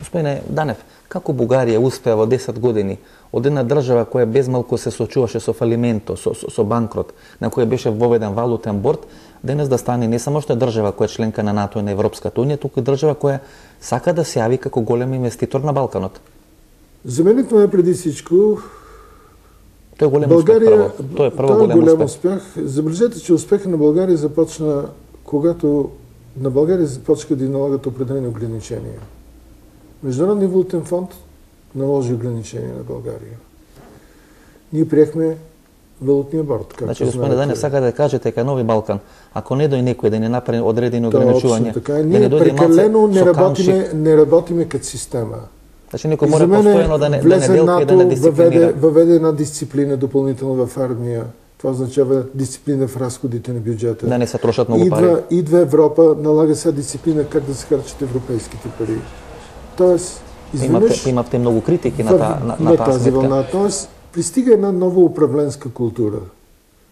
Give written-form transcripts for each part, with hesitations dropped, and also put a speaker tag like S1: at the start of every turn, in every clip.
S1: Господине Данев, како Бугарија успеа во 10 години од една држава која безмалку се сочуваше со фалименто, со банкрот, на која беше воведен валутен борд, денес да стане не само што е држава која е членка на НАТО и на Европската унија, туку и држава која сака да се јави како голем инвеститор на Балканот.
S2: За мене тоа е преди всичко
S1: Тој е голем успех прво. Тоа е прво голем успех.
S2: Забележете, че успехът на България започна когато на България започнаха да налагат определени ограничения. Международният валутен фонд наложи ограничения на България. Ние приехме валутния борд.
S1: Значи, господин Данев, сака да кажете дека Нови Балкан, ако не дојде некој да не направи одредени ограничувања,
S2: да не дојде прекалено не работиме като система.
S1: Значи, некој мора постојано да не делка и да не дисциплинира.
S2: Въведе една дисциплина допълнително в армия. Това означава дисциплина в разходите на бюджета.
S1: Да не се трошат много пари.
S2: Идва Европа, налага сега дисциплина как да се харчат европейските пари. Тоест, изведнъж...
S1: Имате много критики на тази вълна.
S2: Тоест, пристига една нова управленска култура.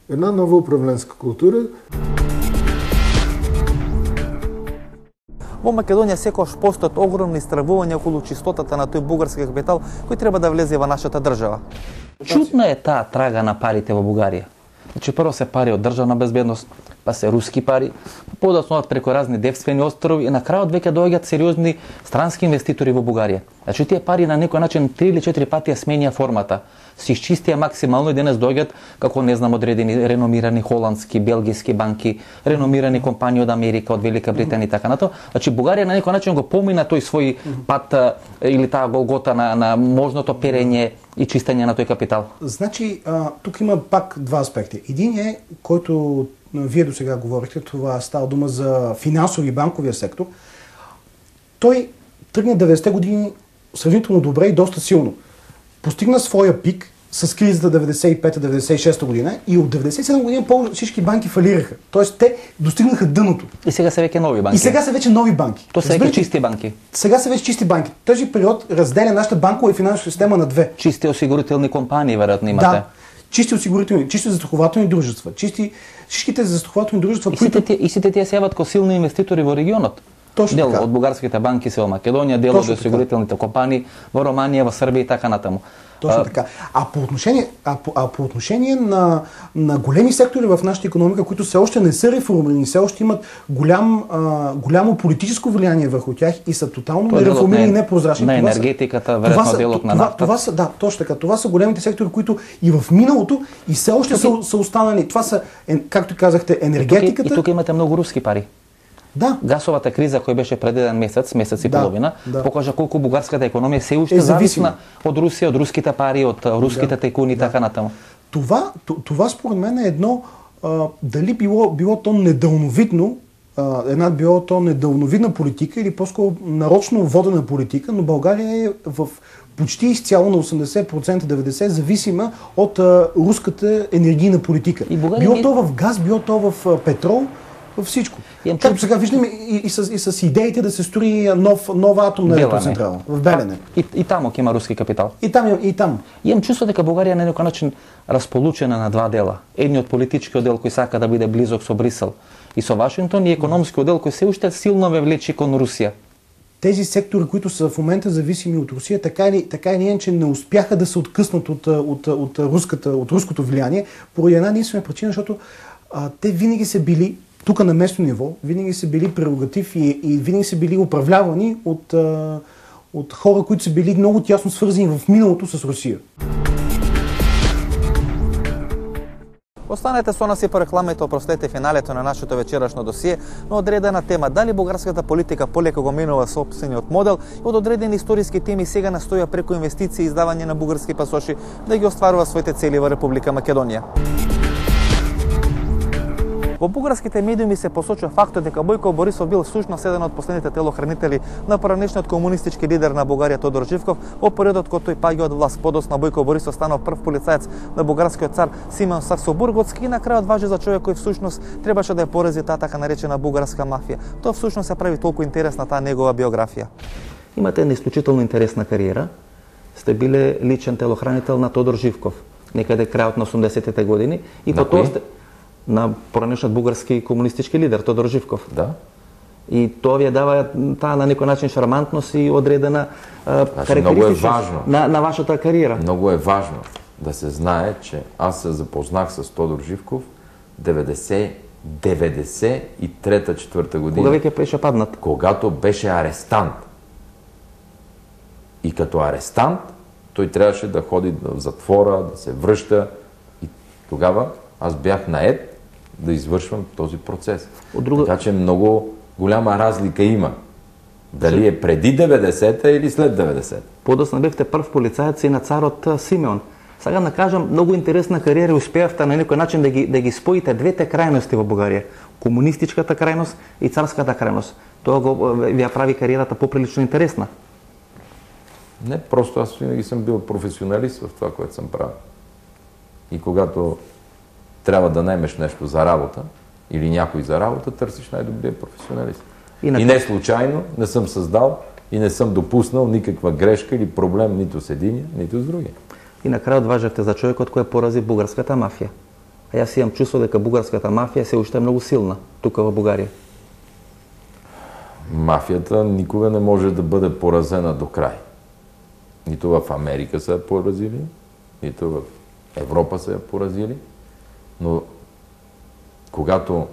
S2: Една нова управленска култура.
S1: Во Македонија секогаш постојат огромни стравувања околу чистотата на тој бугарски капитал кој треба да влезе во нашата држава. Чудна е таа трага на парите во Бугарија. Значи, прво се пари од државна безбедност, па се руски пари, подоцно преку разни девствени острови и на крајот веќе доаѓаат сериозни странски инвеститори во Бугарија. Значи, тие пари на некој начин 3 или 4 пати ја сменија формата. Се исчистија максимално и денес доаѓаат како не знам одредени реномирани холандски, белгиски банки, реномирани компании од Америка, од Велика Британија и така нато. Значи, Бугарија на некој начин го помина тој свој пат или таа голгота на можното перење и чистење на тој капитал.
S3: Значи, тук има пак два аспекти. Един е, който вие до сега говорихте, това става дума за финансови и банковия сектор. Той тръгна 90-те години сравнително добре и доста силно. Постигна своя пик с кризата 95-96 година и от 97 година всички банки фалираха. Тоест те достигнаха дъното.
S1: И сега са вече нови банки.
S3: И сега са вече нови банки.
S1: То са вече чисти банки.
S3: Сега са вече чисти банки. Този период разделя нашата банкова и финансова система на две.
S1: Чисти осигурителни компании, вероятно имате.
S3: Да. Чисти осигурителни, чисти застрахователни дружества. Всичките застрахователни дружества,
S1: и сите тие се јават ко силни инвеститори во регионот.
S3: Точно
S1: дел од бугарските банки се во Македонија, дел од осигурителните компании во Романија, во Србија и така натаму.
S3: Точно така. А по отношение на големи сектори в нашата икономика, които все още не са реформирани, все още имат голямо политическо влияние върху тях и са тотално нереформирани и непрозрачни.
S1: На енергетиката, вероятно делот на нафта.
S3: Да, точно така. Това са големите сектори, които и в миналото и все още са останали. Това са, както казахте, енергетиката.
S1: И тук имате много руски пари.
S3: Да.
S1: Гасовата криза која беше пред еден месец и половина, покажа колку бугарската економија се уште зависна од Русија, од руските пари, од руските тајкуни и така натаму.
S3: Това според мен е едно дали било то недалновидно, било то недалновидна политика или по-скоро нарочно водена политика, но България е в почти изцяло на 80%, 90% зависима от руската енергийна политика. Било то в газ, било то в петрол, във всичко. Както сега виждаме и с идеите да се строи нова атомна електроцентрала в Белене.
S1: И тамо ќе има руски капитал.
S3: И там.
S1: Имам чувство дека Бугарија на некој начин располучена на два дела. Едниот политички дел кој сака да биде близок со Брисел и со Вашингтон и економскиот дел кој се уште силно ве влече кон Русија.
S3: Тези сектори, които са в момента зависими от Русия, така или иначе не успяха да се откъснат от руското влияние, поради една единствена причина, защото те винаги са били тук на местно ниво, винаги са били прерогатив и винаги са били управлявани от хора, които са били много тясно свързани в миналото с Русия.
S1: Останете со нас и по рекламите, опростете финалето на нашето вечерашно досие на одредена тема. Дали бугарската политика полека го минува собствениот модел и од одредени историски теми сега настоја преку инвестиции и издавање на бугарски пасоши да ги остварува своите цели во Република Македонија. Во бугарските медиуми се посочува фактот дека Бојко Борисов бил всушност еден од последните телохранители на поранешниот комунистички лидер на Бугарија Тодор Живков во периодот кога тој паѓа од власт. Подоцна Бојко Борисов станал прв полицаец на бугарскиот цар Симеон Саксо-Бурготски и на крајот важи за човек кој всушност требаше да ја порези таа така наречена бугарска мафија. Тоа всушност се прави толку интересна таа негова биографија. Имате една исклучително интересна кариера. Сте биле личен телохранител на Тодор Живков некаде крајот на 80-те години и потоа сте на поранешниот бугарски комунистички лидер Тодор Живков.
S4: Да.
S1: И то ви дава таа на некој начин шармантност и одредена характеристичност на вашата кариера.
S4: Много е важно да се знае, че аз се запознах с Тодор Живков 93-4 година.
S1: Кога веќе беше паднат?
S4: Когато беше арестант. И като арестант той трябваше да ходи в затвора, да се връща. И тогава аз бях наед да извършвам този процес. Така че много голяма разлика има. Дали е преди 90-та или след 90-та.
S1: Подоцна бевте прв полицаец и на царот Симеон. Сега да кажам, много интересна кариера и успеевте на некој начин да ги споите двете крајности во Бугарија. Комунистичката крајност и царската крајност. Тоа ви ја прави кариерата поприлично интересна.
S4: Не, просто аз винаги съм бил професионалист в това, което съм правил. И когато трябва да наемеш нещо за работа или някой за работа, търсиш най-добрия професионалист. И не случайно не съм създал и не съм допуснал никаква грешка или проблем нито с единия, нито с другия.
S1: И накрая отважахте за човекот кој порази бугарската мафија. А јас имам чувство дека бугарската мафија се уште е многу силна тука во Бугарија.
S4: Мафията никога не може да бъде поразена до край. Нито в Америка са я поразили, нито в Европа са я поразили, но когато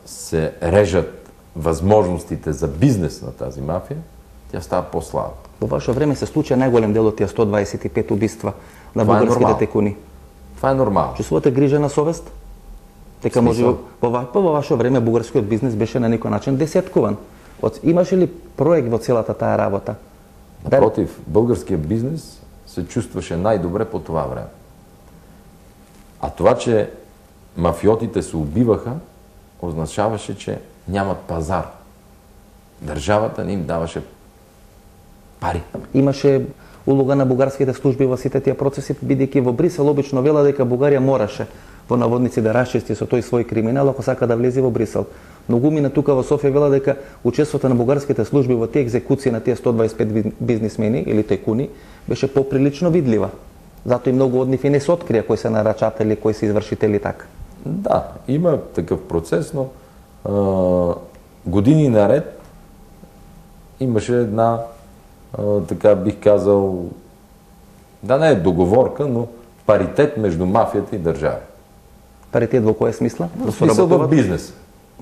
S4: се режат възможностите за бизнес на тази мафия, тя става по-слаба.
S1: Во ваше време се случи најголем дел од тие 125 убиства на бугарските текуни.
S4: Това е нормално.
S1: Чувствувате грижа на совест? Дека може во ваше време бугарскиот бизнес беше на некој начин десеткуван. Имаше ли проект во целата таа работа?
S4: Напротив, българският бизнес се чувстваше най-добре по това време. А това, че мафиотите се убиваха, означаваше, че нямат пазар. Държавата не им даваше пари.
S1: Имаше улога на бугарските служби во сите тие процеси, бидејќи во Брисел обично вела дека Бугарија мораше во наводници да расчисти со тој свој криминал ако сака да влезе во Брисел. Многумина тука во Софија вела дека учеството на бугарските служби во тие екзекуции на тие 125 бизнисмени или текуни беше поприлично видлива. Затоа и многу од нив и не се открија кои се нарачатели, кои се извршители така.
S4: Да, има такъв процес, но години наред имаше една, така бих казал, да не е договорка, но паритет между мафията и държава.
S1: Паритет во која смисла?
S4: В смисъл в бизнес.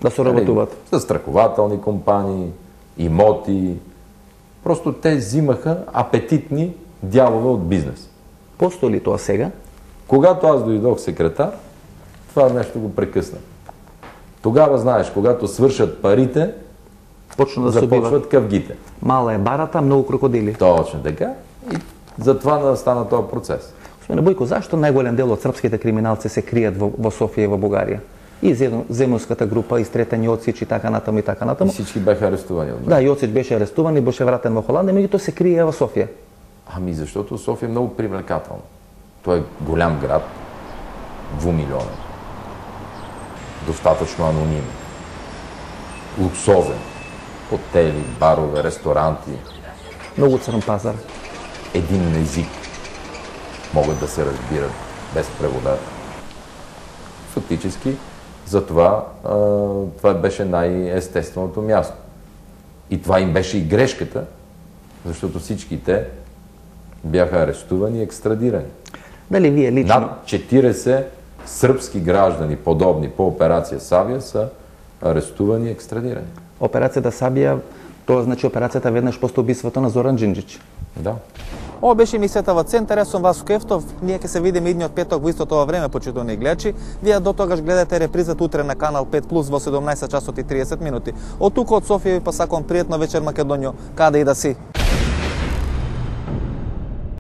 S1: Да соработуват.
S4: Застрахователни компании, имоти. Просто те взимаха апетитни дялове от бизнес.
S1: Постои ли тоа сега?
S4: Когато аз дойдох секретар, това нещо го прекъсна. Тогава, знаеш, когато свършат парите, започват къвгите.
S1: Мала е барата, много крокодили.
S4: Точно така. И затова настана този процес.
S1: Господине Бойко, зашто најголем дел од српските криминалци се крият во Софија и во Бугарија? И земунската група, и Стретен Јоцич и така натаму и така натаму.
S4: И всички бяха арестувани от мен.
S1: Да, Јоцич беше арестуван и беше вратен во Холандија, меѓутоа се крие во Софија.
S4: Ами защото София е много привлекателна. Той е голям град, двумилионен, достатъчно анонимен, луксозен, хотели, барове, ресторанти.
S1: Много црн пазар.
S4: Един език могат да се разбират без превода. Фактически, затова това беше най-естественото място. И това им беше и грешката, защото всички те бяха арестувани и екстрадирани.
S1: Дали вие лично?
S4: Над 40 српски граждани, подобни по операция Сабия, са арестувани и екстрадирани.
S1: Операцията Сабия, тоа значи операцијата веднаш после убиството на Зоран Джинджич.
S4: Да.
S1: Ова беше емисијата во Центар, јас сум Васко Ефтов. Ние ќе се видиме идниот петок во истото ова време, почитувани гледачи. Вие до тогаш гледате репризата утре на Канал 5 Плюс во 17 часот и 30 минути. Од тука од Софија ви посакувам пријатна вечер Македонијо, каде и да си.